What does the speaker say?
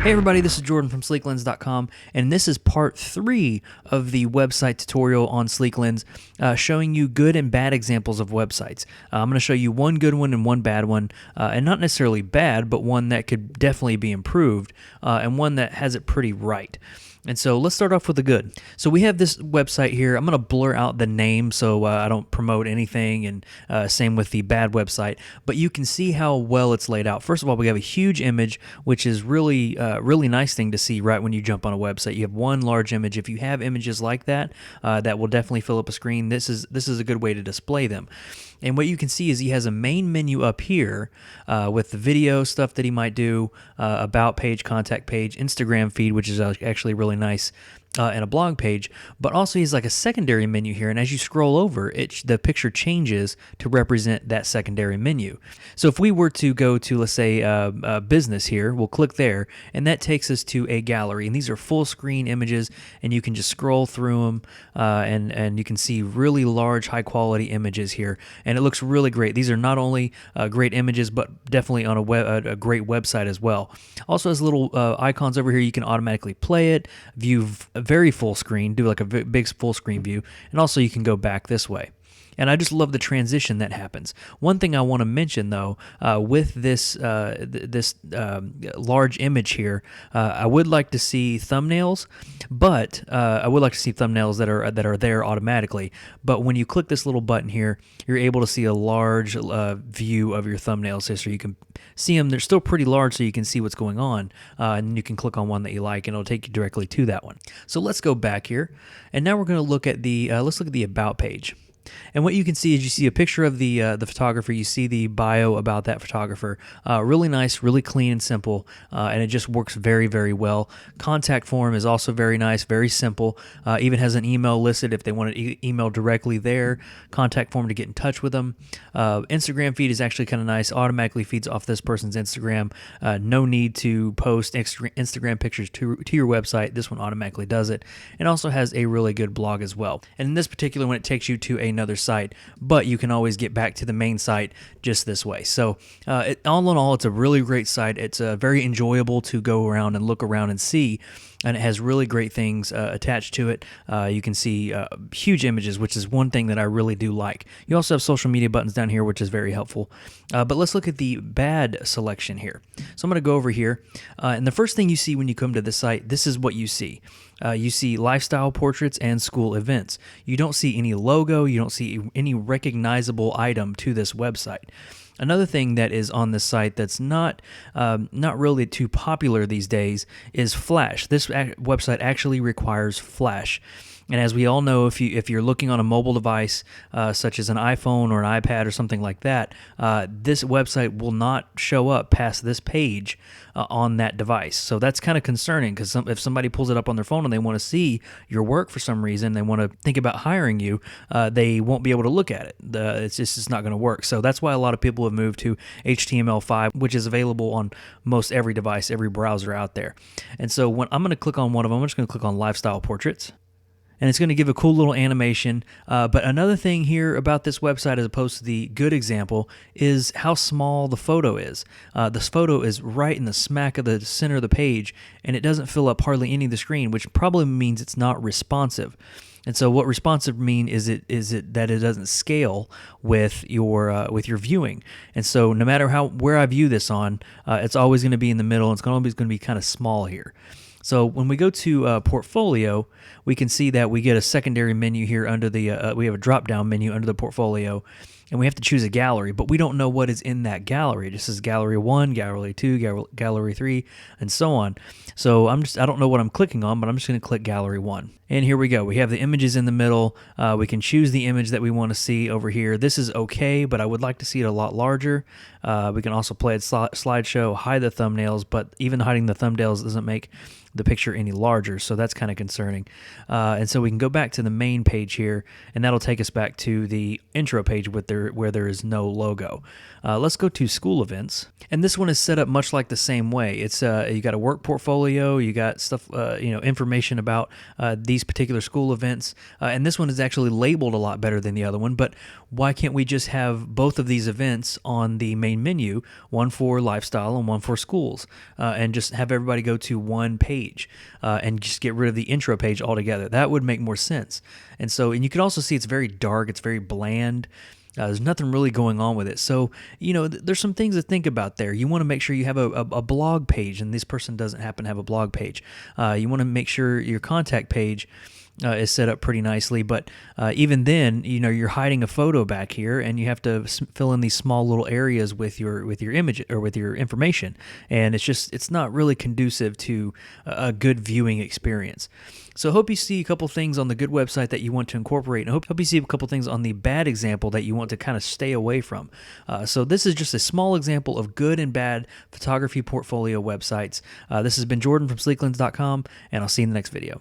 Hey everybody, this is Jordan from Sleeklens.com, and this is part 3 of the website tutorial on Sleeklens, showing you good and bad examples of websites. I'm going to show you one good one and one bad one, and not necessarily bad, but one that could definitely be improved, and one that has it pretty right. And so let's start off with the good. So we have this website here. I'm going to blur out the name so I don't promote anything, and same with the bad website. But you can see how well it's laid out. First of all, we have a huge image, which is really nice thing to see right when you jump on a website. You have one large image. If you have images like that, that will definitely fill up a screen. This is a good way to display them. And what you can see is he has a main menu up here with the video stuff that he might do, about page, contact page, Instagram feed, which is actually really nice, and a blog page. But also he's like a secondary menu here, and as you scroll over, the picture changes to represent that secondary menu. So if we were to go to, let's say, business here, we'll click there, and that takes us to a gallery. And these are full screen images, and you can just scroll through them, and you can see really large, high quality images here, and it looks really great. These are not only great images, but definitely on a great website as well. Also has little icons over here. You can automatically play it, view very full screen, do like a big full screen view, and also you can go back this way. And I just love the transition that happens. One thing I want to mention, though, with this large image here, I would like to see thumbnails, but I would like to see thumbnails that are there automatically. But when you click this little button here, you're able to see a large view of your thumbnails here, so you can see them. They're still pretty large, so you can see what's going on, and you can click on one that you like, and it'll take you directly to that one. So let's go back here, and now we're going to look at the About page. And what you can see is you see a picture of the photographer. You see the bio about that photographer. Really nice, really clean and simple, and it just works very, very well. Contact form is also very nice, very simple. Even has an email listed if they want to email directly there. Contact form to get in touch with them. Instagram feed is actually kind of nice. Automatically feeds off this person's Instagram. No need to post Instagram pictures to your website. This one automatically does it. And also has a really good blog as well. And in this particular one, it takes you to another site, but you can always get back to the main site just this way. So all in all, it's a really great site. It's very enjoyable to go around and look around and see, and it has really great things attached to it. You can see huge images, which is one thing that I really do like. You also have social media buttons down here, which is very helpful. But let's look at the bad selection here. So I'm going to go over here, and the first thing you see when you come to the site, this is what you see. You see lifestyle portraits and school events. You don't see any logo. You don't see any recognizable item to this website. Another thing that is on this site that's not really too popular these days is Flash. This website actually requires Flash. And as we all know, if you're looking on a mobile device such as an iPhone or an iPad or something like that, this website will not show up past this page on that device. So that's kind of concerning, because if somebody pulls it up on their phone and they want to see your work for some reason, they want to think about hiring you, they won't be able to look at it. It's not going to work. So that's why a lot of people have moved to HTML5, which is available on most every device, every browser out there. And so when I'm going to click on one of them, I'm just going to click on Lifestyle Portraits. And it's going to give a cool little animation. But another thing here about this website, as opposed to the good example, is how small the photo is. This photo is right in the smack of the center of the page, and it doesn't fill up hardly any of the screen, which probably means it's not responsive. And so what responsive mean is that it doesn't scale with your viewing. And so no matter where I view this on, it's always going to be in the middle. And it's always going to be kind of small here. So when we go to portfolio, we can see that we get a secondary menu here under the, we have a drop-down menu under the portfolio, and we have to choose a gallery, but we don't know what is in that gallery. It just says gallery 1, gallery 2, gallery 3, and so on. So I don't know what I'm clicking on, but I'm just going to click gallery 1. And here we go. We have the images in the middle. We can choose the image that we want to see over here. This is okay, but I would like to see it a lot larger. We can also play a slideshow, hide the thumbnails, but even hiding the thumbnails doesn't make the picture any larger, so that's kind of concerning. And so we can go back to the main page here, and that'll take us back to the intro page with where there is no logo. Let's go to school events, and this one is set up much like the same way. It's you got a work portfolio, you got stuff, information about these particular school events, and this one is actually labeled a lot better than the other one. But why can't we just have both of these events on the main menu, one for lifestyle and one for schools, and just have everybody go to one page and just get rid of the intro page altogether? That would make more sense. And you can also see it's very dark, it's very bland. There's nothing really going on with it. So, there's some things to think about there. You want to make sure you have a blog page, and this person doesn't happen to have a blog page. You want to make sure your contact page is set up pretty nicely, but even then, you're hiding a photo back here, and you have to fill in these small little areas with your image or with your information, and it's not really conducive to a good viewing experience. So I hope you see a couple things on the good website that you want to incorporate, and I hope you see a couple things on the bad example that you want to kind of stay away from. So this is just a small example of good and bad photography portfolio websites. This has been Jordan from Sleeklens.com, and I'll see you in the next video.